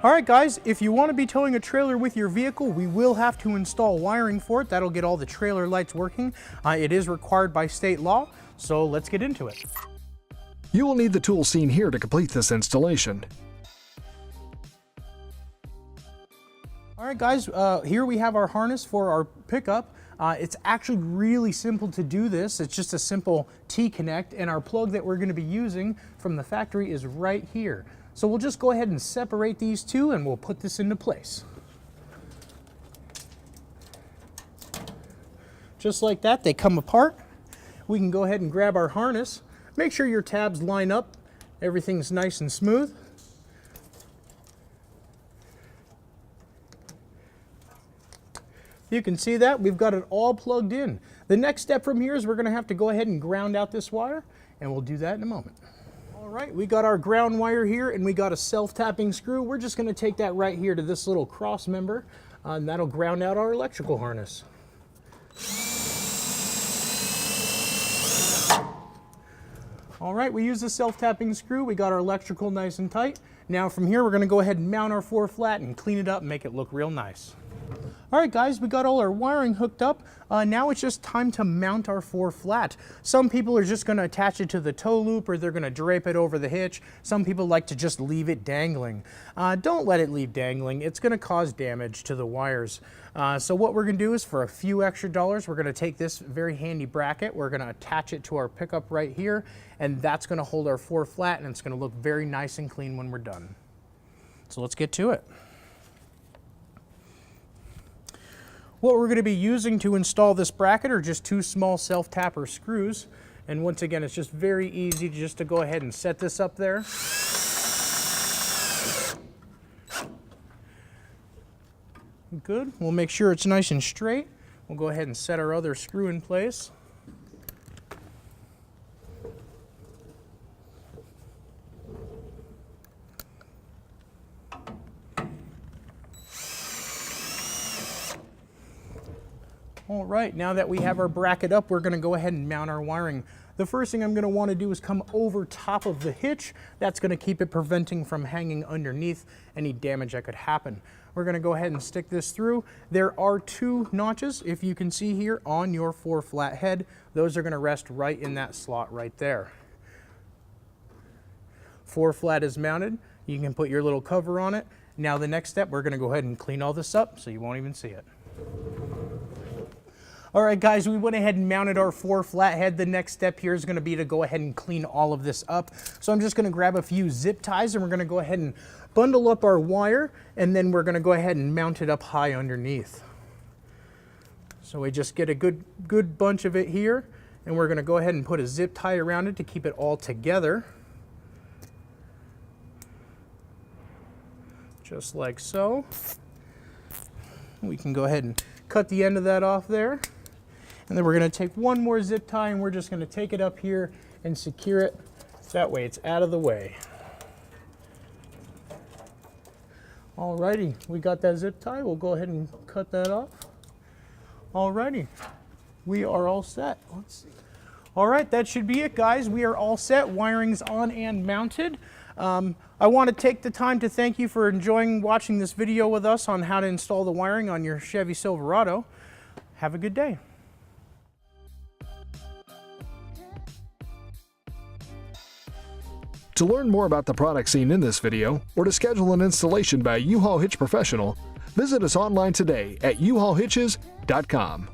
Alright guys, if you want to be towing a trailer with your vehicle, we will have to install wiring for it. That'll get all the trailer lights working. It is required by state law, so let's get into it. You will need the tools seen here to complete this installation. Alright guys, here we have our harness for our pickup. It's actually really simple to do this. It's just a simple T-connect, and our plug that we're going to be using from the factory is right here. So we'll just go ahead and separate these two and we'll put this into place. Just like that, they come apart. We can go ahead and grab our harness. Make sure your tabs line up. Everything's nice and smooth. You can see that we've got it all plugged in. The next step from here is we're going to have to go ahead and ground out this wire, and we'll do that in a moment. All right, we got our ground wire here, and we got a self-tapping screw. We're just going to take that right here to this little cross member, and that'll ground out our electrical harness. All right, we use the self-tapping screw. We got our electrical nice and tight. Now from here, we're going to go ahead and mount our 4-flat and clean it up and make it look real nice. All right guys, we got all our wiring hooked up. Now it's just time to mount our 4-flat. Some people are just going to attach it to the tow loop, or they're going to drape it over the hitch. Some people like to just leave it dangling. Don't let it leave dangling. It's going to cause damage to the wires. So what we're going to do is, for a few extra dollars, we're going to take this very handy bracket. We're going to attach it to our pickup right here, and that's going to hold our 4-flat, and it's going to look very nice and clean when we're done. So let's get to it. What we're going to be using to install this bracket are just 2 small self-tapper screws. And once again, it's just very easy just to go ahead and set this up there. Good. We'll make sure it's nice and straight. We'll go ahead and set our other screw in place. All right, now that we have our bracket up, we're going to go ahead and mount our wiring. The first thing I'm going to want to do is come over top of the hitch. That's going to keep it preventing from hanging underneath any damage that could happen. We're going to go ahead and stick this through. There are 2 notches, if you can see here, on your 4-flat head. Those are going to rest right in that slot right there. 4-flat is mounted. You can put your little cover on it. Now the next step, we're going to go ahead and clean all this up so you won't even see it. All right guys, we went ahead and mounted our 4-flat head. The next step here is going to be to go ahead and clean all of this up. So I'm just going to grab a few zip ties, and we're going to go ahead and bundle up our wire, and then we're going to go ahead and mount it up high underneath. So we just get a good bunch of it here, and we're going to go ahead and put a zip tie around it to keep it all together. Just like so. We can go ahead and cut the end of that off there. And then we're going to take one more zip tie, and we're just going to take it up here and secure it. That way it's out of the way. Alrighty, we got that zip tie. We'll go ahead and cut that off. Alrighty, we are all set. Let's see. Alright, that should be it guys. We are all set. Wiring's on and mounted. I want to take the time to thank you for enjoying watching this video with us on how to install the wiring on your Chevy Silverado. Have a good day. To learn more about the products seen in this video, or to schedule an installation by a U-Haul Hitch professional, visit us online today at uhaulhitches.com.